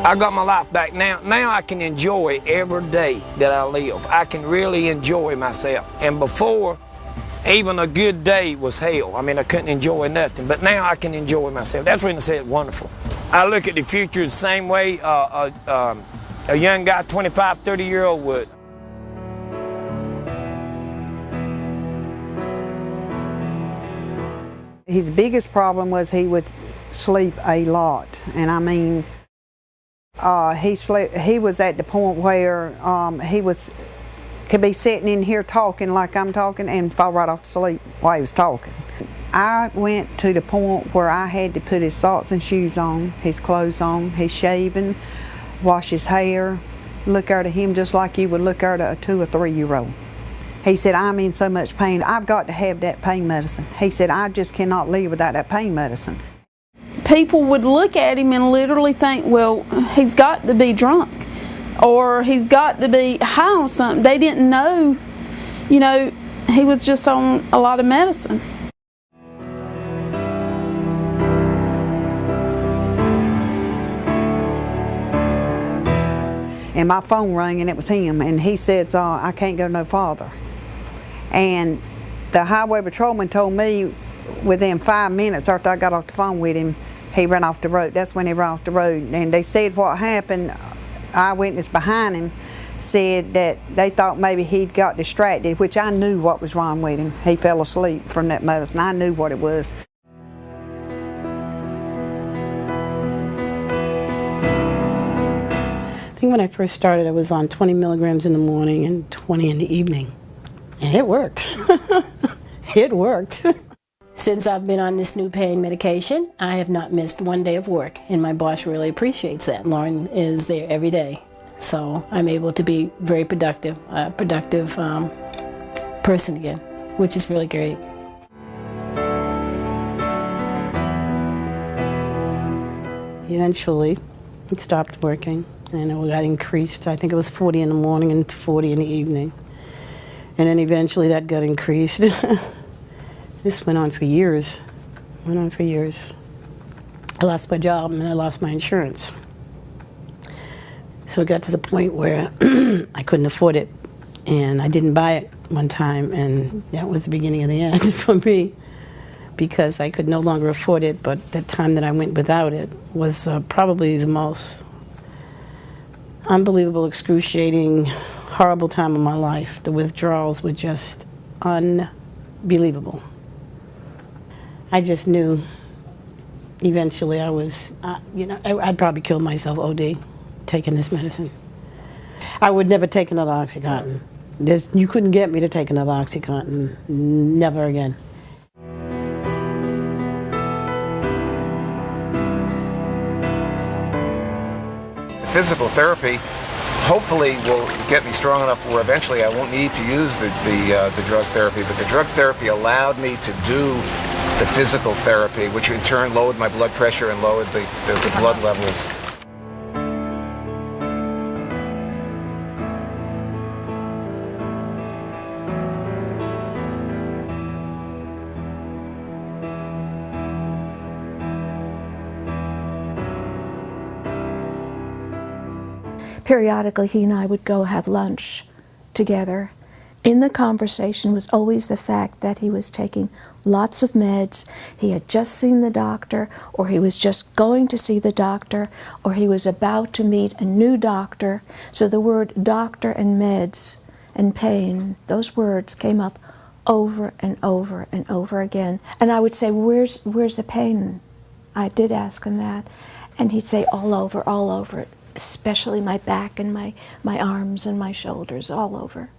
I got my life back now. Now I can enjoy every day that I live. I can really enjoy myself. And before, even a good day was hell. I mean, I couldn't enjoy nothing. But now I can enjoy myself. That's when I say it's wonderful. I look at the future the same way a young guy, 25, 30-year-old would. His biggest problem was he would sleep a lot, and I mean, he was at the point where could be sitting in here talking like I'm talking and fall right off to sleep while he was talking. I went to the point where I had to put his socks and shoes on, his clothes on, his shaving, wash his hair, look out at him just like you would look out at a 2 or 3-year-old. He said, I'm in so much pain, I've got to have that pain medicine. He said, I just cannot live without that pain medicine. People would look at him and literally think, well, he's got to be drunk or he's got to be high on something. They didn't know, you know, he was just on a lot of medicine. And my phone rang and it was him, and he said, I can't go no farther. And the highway patrolman told me within 5 minutes after I got off the phone with him, he ran off the road. That's when he ran off the road. And they said what happened, eyewitness behind him said that they thought maybe he'd got distracted, which I knew what was wrong with him. He fell asleep from that medicine. I knew what it was. I think when I first started, I was on 20 milligrams in the morning and 20 in the evening. And it worked. It worked. Since I've been on this new pain medication, I have not missed one day of work, and my boss really appreciates that. Lauren is there every day, so I'm able to be very productive, person again, which is really great. Eventually, it stopped working, and it got increased. I think it was 40 in the morning and 40 in the evening. And then eventually that got increased. This went on for years. Went on for years. I lost my job and I lost my insurance. So it got to the point where I couldn't afford it, and I didn't buy it one time, and that was the beginning of the end for me, because I could no longer afford it. But the time that I went without it was probably the most unbelievable, excruciating, horrible time of my life. The withdrawals were just unbelievable. I just knew eventually I was, I'd probably kill myself OD taking this medicine. I would never take another OxyContin. You couldn't get me to take another OxyContin. Never again. Physical therapy hopefully will get me strong enough where eventually I won't need to use the drug therapy, but the drug therapy allowed me to do the physical therapy, which in turn lowered my blood pressure and lowered the blood levels. Periodically, he and I would go have lunch together. In the conversation was always the fact that he was taking lots of meds, he had just seen the doctor, or he was just going to see the doctor, or he was about to meet a new doctor. So the word doctor and meds and pain, those words came up over and over and over again. And I would say, where's the pain? I did ask him that. And he'd say, all over it. Especially my back and my arms and my shoulders, all over.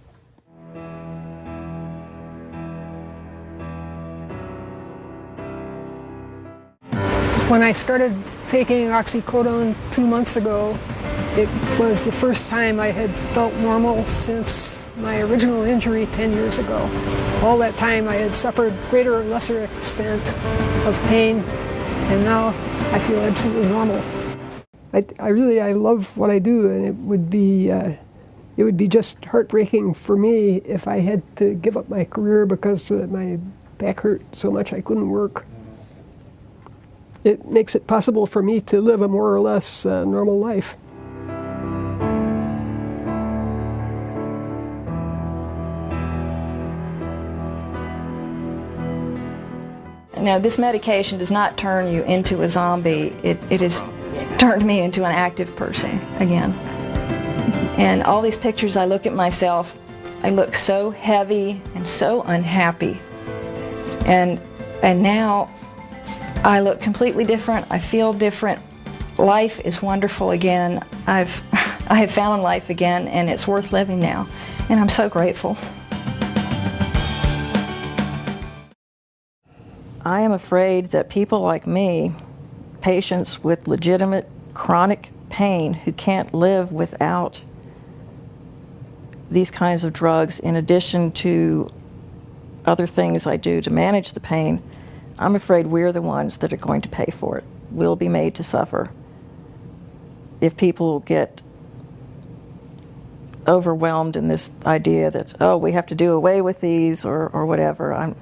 When I started taking OxyContin 2 months ago, it was the first time I had felt normal since my original injury 10 years ago. All that time I had suffered greater or lesser extent of pain, and now I feel absolutely normal. I love what I do, and it would be just heartbreaking for me if I had to give up my career because my back hurt so much I couldn't work. it makes it possible for me to live a more or less normal life. Now, this medication does not turn you into a zombie. It has turned me into an active person again. And all these pictures, I look at myself, I look so heavy and so unhappy. And now I look completely different. I feel different. Life is wonderful again. I have found life again, and it's worth living now. And I'm so grateful. I am afraid that people like me, patients with legitimate chronic pain who can't live without these kinds of drugs, in addition to other things I do to manage the pain, I'm afraid we're the ones that are going to pay for it. We'll be made to suffer if people get overwhelmed in this idea that, oh, we have to do away with these or whatever.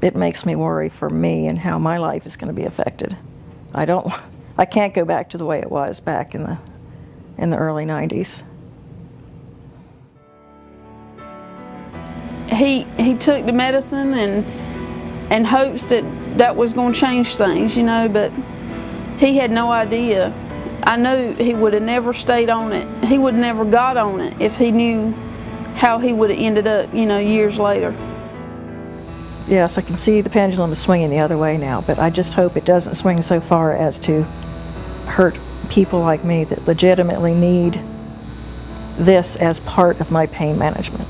It makes me worry for me and how my life is going to be affected. I can't go back to the way it was back in the early 90s. He took the medicine and hopes that was going to change things, you know, but he had no idea. I knew he would have never stayed on it. He would have never got on it if he knew how he would have ended up, you know, years later. Yes, I can see the pendulum is swinging the other way now, but I just hope it doesn't swing so far as to hurt people like me that legitimately need this as part of my pain management.